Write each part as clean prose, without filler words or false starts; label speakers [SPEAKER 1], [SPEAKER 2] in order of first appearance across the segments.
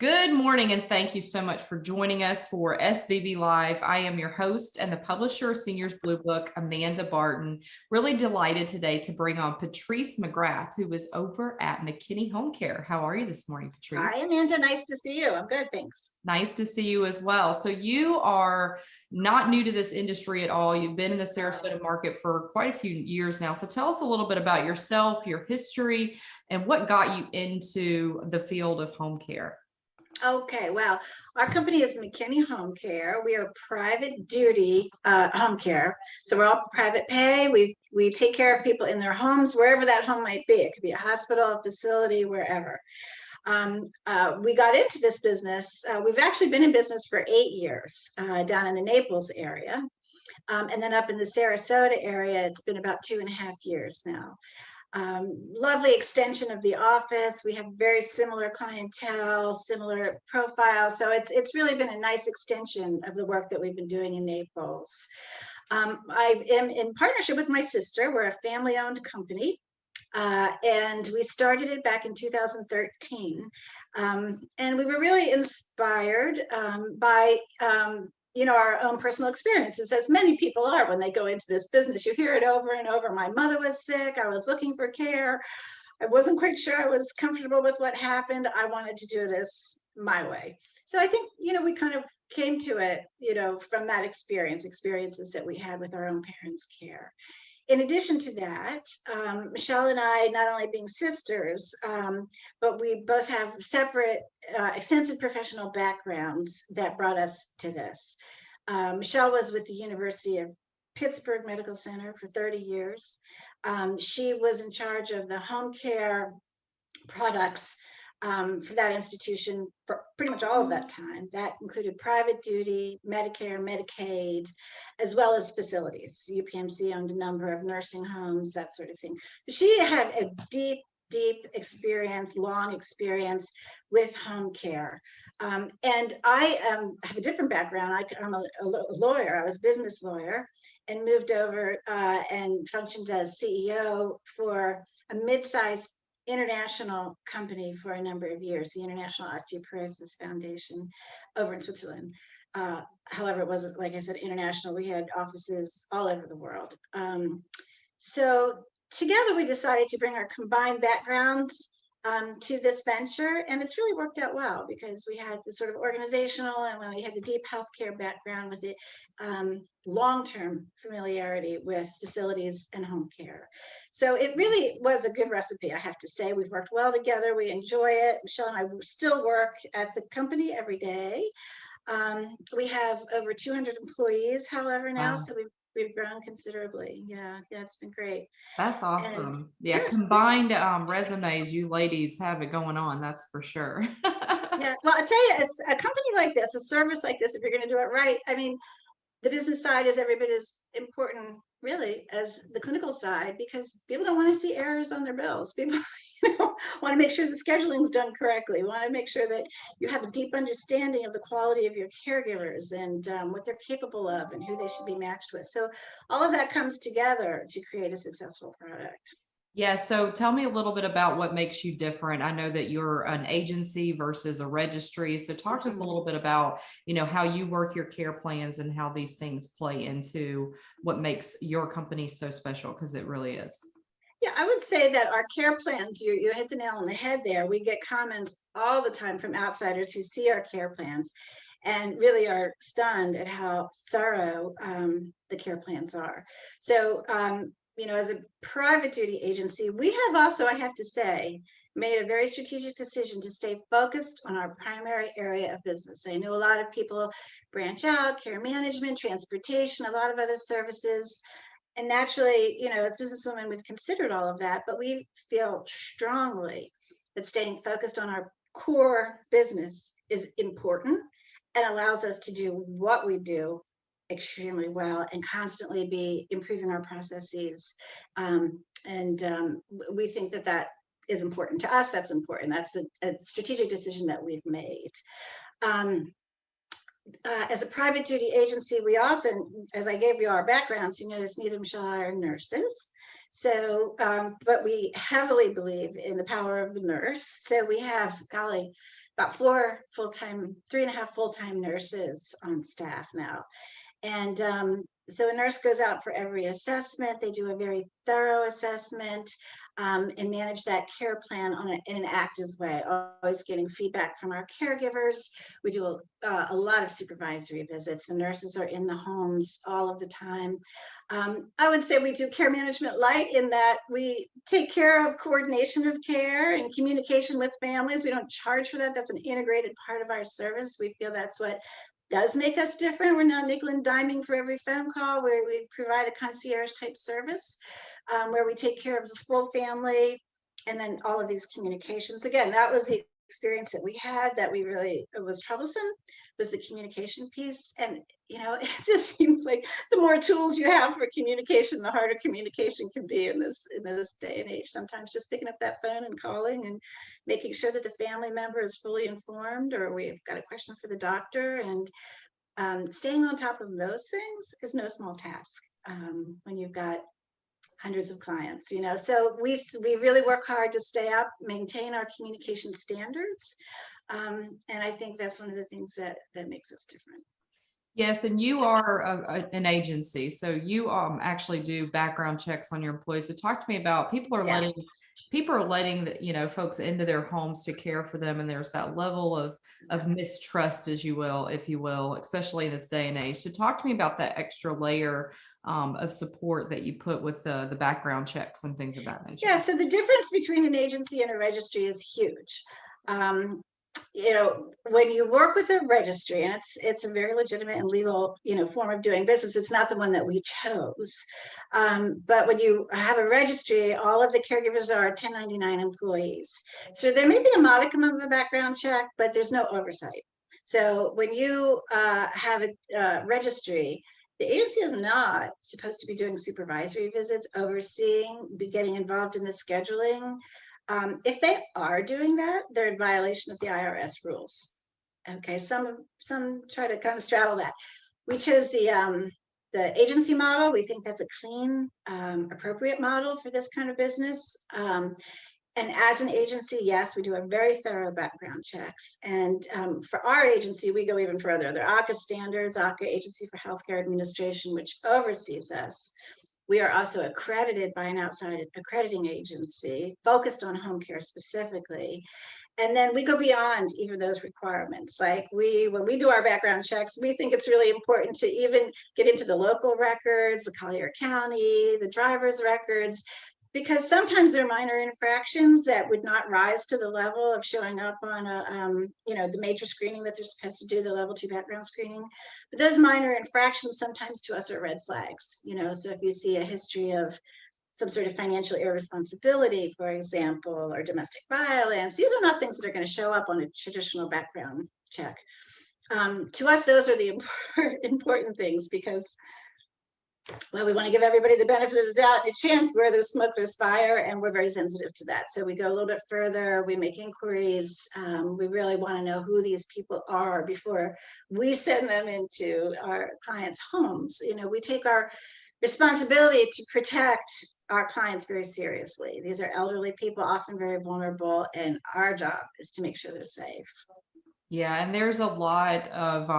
[SPEAKER 1] Good morning, and thank you so much for joining us for SVB Live. I am your host and the publisher of Seniors Blue Book, Amanda Barton. Really delighted today to bring on Patrice Magrath, who is over at McKenney Home Care. How are you this morning, Patrice?
[SPEAKER 2] Hi, Amanda. Nice to see you. I'm good, thanks.
[SPEAKER 1] Nice to see you as well. So you are not new to this industry at all. You've been in the Sarasota market for quite a few years now. So tell us a little bit about yourself, your history, and what got you into the field of home care.
[SPEAKER 2] Okay, well, our company is McKenney Home Care. We are private duty home care. So we're all private pay. We take care of people in their homes, wherever that home might be. It could be a hospital, a facility, wherever. We got into this business. We've actually been in business for 8 years down in the Naples area. And then up in the Sarasota area, it's been about 2.5 years now. Lovely extension of the office. We have very similar clientele, similar profiles. So it's really been a nice extension of the work that we've been doing in Naples. I am in partnership with my sister. We're a family-owned company. And we started it back in 2013. And we were really inspired by our own personal experiences, as many people are when they go into this business. You hear it over and over. My mother was sick. I was looking for care. I wasn't quite sure I was comfortable with what happened. I wanted to do this my way. So I think, we kind of came to it, from that experiences that we had with our own parents' care. In addition to that, Michelle and I, not only being sisters, but we both have separate, extensive professional backgrounds that brought us to this. Michelle was with the University of Pittsburgh Medical Center for 30 years. She was in charge of the home care products for that institution for pretty much all of that time. That included private duty, Medicare, Medicaid, as well as facilities. UPMC owned a number of nursing homes, that sort of thing. So she had a deep experience, long experience with home care. And I have a different background. I'm a lawyer. I was a business lawyer and moved over and functioned as CEO for a mid-sized international company for a number of years, the International Osteoporosis Foundation over in Switzerland. However, it wasn't, like I said, international. We had offices all over the world. So together we decided to bring our combined backgrounds to this venture, and it's really worked out well because we had the sort of organizational, and when we had the deep healthcare background with the long-term familiarity with facilities and home care. So it really was a good recipe, I have to say. We've worked well together. We enjoy it. Michelle and I still work at the company every day. We have over 200 employees, however, now. Wow. So we've grown considerably. Yeah, it's been great.
[SPEAKER 1] That's awesome. Yeah, combined resumes, you ladies have it going on, that's for sure.
[SPEAKER 2] Yeah, well, I tell you, it's a company like this, a service like this, if you're going to do it right, I mean, the business side is every bit as important, really, as the clinical side, because people don't want to see errors on their bills. People want to make sure the scheduling is done correctly. Want to make sure that you have a deep understanding of the quality of your caregivers and what they're capable of and who they should be matched with. So all of that comes together to create a successful product.
[SPEAKER 1] Yeah, so tell me a little bit about what makes you different. I know that you're an agency versus a registry. So talk to us a little bit about, how you work your care plans and how these things play into what makes your company so special, because it really is.
[SPEAKER 2] Yeah, I would say that our care plans, you hit the nail on the head there. We get comments all the time from outsiders who see our care plans and really are stunned at how thorough the care plans are. So, as a private duty agency, we have also, I have to say, made a very strategic decision to stay focused on our primary area of business. I know a lot of people branch out, care management, transportation, a lot of other services. And naturally, as businesswomen, we've considered all of that, but we feel strongly that staying focused on our core business is important and allows us to do what we do extremely well and constantly be improving our processes. We think that is important to us. That's important. That's a strategic decision that we've made. As a private duty agency, we also, as I gave you our backgrounds, you notice neither Michelle and I are nurses. So, but we heavily believe in the power of the nurse. So we have, golly, about 3.5 full-time nurses on staff now. And so a nurse goes out for every assessment. They do a very thorough assessment and manage that care plan in an active way, always getting feedback from our caregivers. We do a lot of supervisory visits. The nurses are in the homes all of the time. I would say we do care management light in that we take care of coordination of care and communication with families. We don't charge for that. That's an integrated part of our service. We feel that's what does make us different. We're not nickel and diming for every phone call, where we provide a concierge type service where we take care of the full family, and then all of these communications. Again, that was the experience that we had that it was troublesome, was the communication piece. And it just seems like the more tools you have for communication, the harder communication can be in this day and age. Sometimes just picking up that phone and calling and making sure that the family member is fully informed, or we've got a question for the doctor, and staying on top of those things is no small task when you've got hundreds of clients, so we really work hard to stay up, maintain our communication standards. And I think that's one of the things that makes us different.
[SPEAKER 1] Yes, and you are an agency, so you actually do background checks on your employees. So talk to me about people are letting the, folks into their homes to care for them, and there's that level of mistrust, as you will, if you will, especially in this day and age. So talk to me about that extra layer of support that you put with the background checks and things of that nature.
[SPEAKER 2] Yeah, so the difference between an agency and a registry is huge. When you work with a registry, and it's a very legitimate and legal, form of doing business, it's not the one that we chose. But when you have a registry, all of the caregivers are 1099 employees. So there may be a modicum of a background check, but there's no oversight. So when you have a registry, the agency is not supposed to be doing supervisory visits, overseeing, getting involved in the scheduling. If they are doing that, they're in violation of the IRS rules. Okay, some try to kind of straddle that. We chose the agency model. We think that's a clean, appropriate model for this kind of business. And as an agency, yes, we do a very thorough background checks. And for our agency, we go even further. There are ACA standards, ACA, Agency for Healthcare Administration, which oversees us. We are also accredited by an outside accrediting agency focused on home care specifically. And then we go beyond even those requirements. Like when we do our background checks, we think it's really important to even get into the local records, the Collier County, the driver's records, because sometimes there are minor infractions that would not rise to the level of showing up on the major screening that they're supposed to do, the level 2 background screening. But those minor infractions sometimes to us are red flags, so if you see a history of some sort of financial irresponsibility, for example, or domestic violence, these are not things that are going to show up on a traditional background check. To us, those are the important things, because we want to give everybody the benefit of the doubt and a chance. Where there's smoke, there's fire, and we're very sensitive to that. So we go a little bit further. We make inquiries. We really want to know who these people are before we send them into our clients' homes. We take our responsibility to protect our clients very seriously. These are elderly people, often very vulnerable, and our job is to make sure they're safe.
[SPEAKER 1] Yeah, and there's a lot of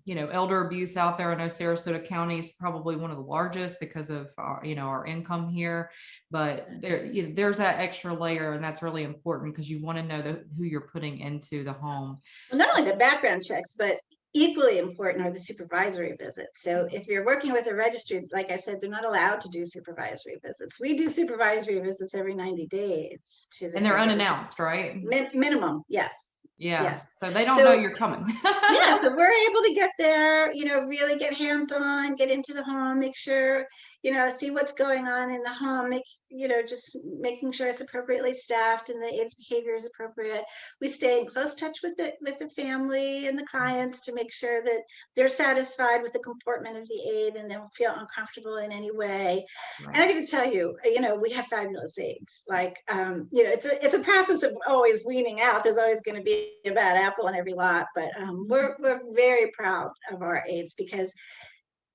[SPEAKER 1] elder abuse out there. I know Sarasota County is probably one of the largest because of our income here, but there's that extra layer, and that's really important because you want to know who you're putting into the home.
[SPEAKER 2] Well, not only the background checks, but equally important are the supervisory visits. So if you're working with a registry, like I said, they're not allowed to do supervisory visits. We do supervisory visits every 90 days
[SPEAKER 1] and they're unannounced, right?
[SPEAKER 2] Minimum, yes.
[SPEAKER 1] Yeah.
[SPEAKER 2] Yes.
[SPEAKER 1] So they don't know you're coming.
[SPEAKER 2] Yeah. So we're able to get there, really get hands-on, get into the home, make sure, see what's going on in the home, just making sure it's appropriately staffed and the aide's behavior is appropriate. We stay in close touch with the family and the clients to make sure that they're satisfied with the comportment of the aide and they don't feel uncomfortable in any way. Right. And I can tell you, we have fabulous aides. Like, it's a process of always weaning out. There's always going to be a bad apple on every lot, but we're very proud of our aides because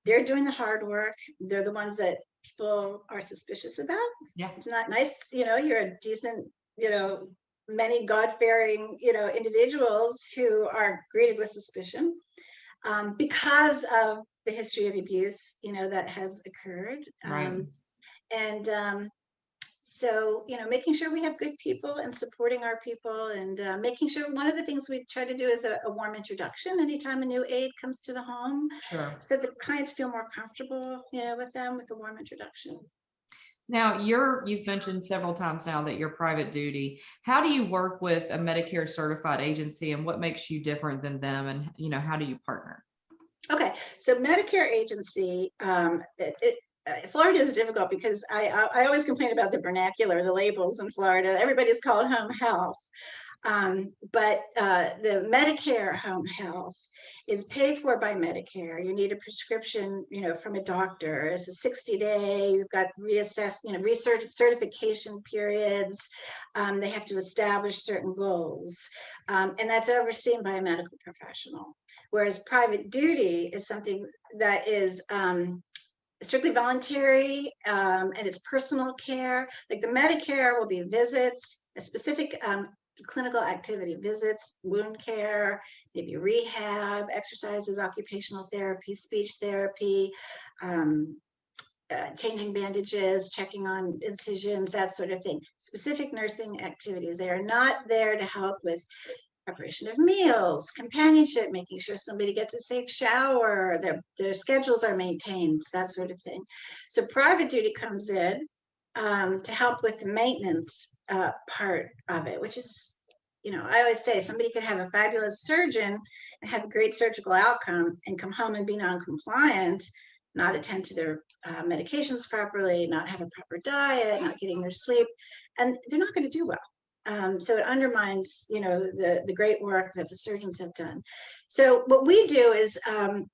[SPEAKER 2] they're doing the hard work. They're the ones that people are suspicious about.
[SPEAKER 1] Yeah,
[SPEAKER 2] it's not nice. You're a decent, many God-fearing, individuals who are greeted with suspicion because of the history of abuse, that has occurred.
[SPEAKER 1] Right.
[SPEAKER 2] And So, making sure we have good people and supporting our people, and making sure one of the things we try to do is a warm introduction anytime a new aide comes to the home,
[SPEAKER 1] Sure.
[SPEAKER 2] so that clients feel more comfortable, with them, with a warm introduction.
[SPEAKER 1] Now, you've mentioned several times now that you're private duty. How do you work with a Medicare certified agency, and what makes you different than them? And, how do you partner?
[SPEAKER 2] Okay, so Medicare agency, Florida is difficult because I always complain about the vernacular, the labels in Florida. Everybody's called home health. But the Medicare home health is paid for by Medicare. You need a prescription, from a doctor. It's a 60-day. You've got research certification periods. They have to establish certain goals, and that's overseen by a medical professional. Whereas private duty is something that is strictly voluntary, and it's personal care. Like the Medicare will be visits, a specific clinical activity, visits, wound care, maybe rehab, exercises, occupational therapy, speech therapy, changing bandages, checking on incisions, that sort of thing. Specific nursing activities. They are not there to help with preparation of meals, companionship, making sure somebody gets a safe shower, their schedules are maintained, that sort of thing. So private duty comes in to help with the maintenance part of it, which is, I always say somebody could have a fabulous surgeon and have a great surgical outcome and come home and be non-compliant, not attend to their medications properly, not have a proper diet, not getting their sleep, and they're not going to do well. So it undermines, the great work that the surgeons have done. So what we do is, and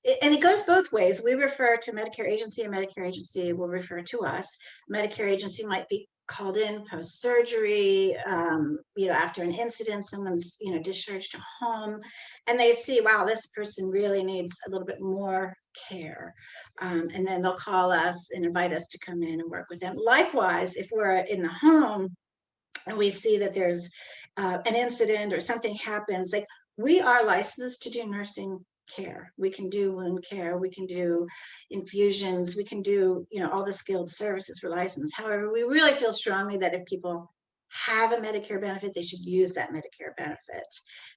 [SPEAKER 2] it goes both ways. We refer to Medicare agency, and Medicare agency will refer to us. Medicare agency might be called in post-surgery, after an incident, someone's, discharged to home, and they see, wow, this person really needs a little bit more care. And then they'll call us and invite us to come in and work with them. Likewise, if we're in the home and we see that there's an incident or something happens, like we are licensed to do nursing care. We can do wound care, we can do infusions, we can do, all the skilled services for license. However, we really feel strongly that if people have a Medicare benefit, they should use that Medicare benefit.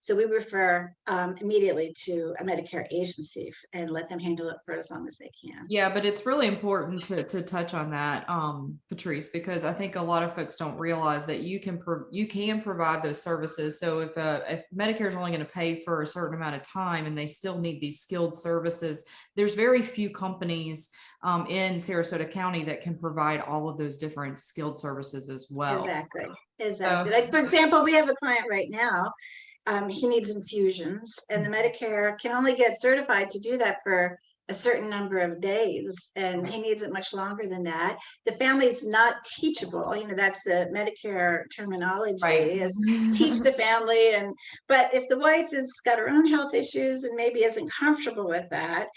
[SPEAKER 2] So we refer immediately to a Medicare agency and let them handle it for as long as they can.
[SPEAKER 1] Yeah, but it's really important to touch on that, Patrice, because I think a lot of folks don't realize that you can provide those services. So if Medicare is only going to pay for a certain amount of time and they still need these skilled services, there's very few companies in Sarasota County that can provide all of those different skilled services as well.
[SPEAKER 2] Exactly.
[SPEAKER 1] So,
[SPEAKER 2] Like, for example, we have a client right now. He needs infusions, and the Medicare can only get certified to do that for a certain number of days, and he needs it much longer than that. The family's not teachable. That's the Medicare terminology,
[SPEAKER 1] right.
[SPEAKER 2] is teach the family. But if the wife has got her own health issues and maybe isn't comfortable with that,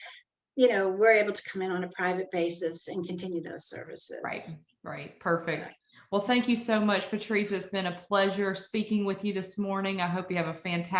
[SPEAKER 2] we're able to come in on a private basis and continue those services.
[SPEAKER 1] Right. Perfect. Well, thank you so much, Patrice. It's been a pleasure speaking with you this morning. I hope you have a fantastic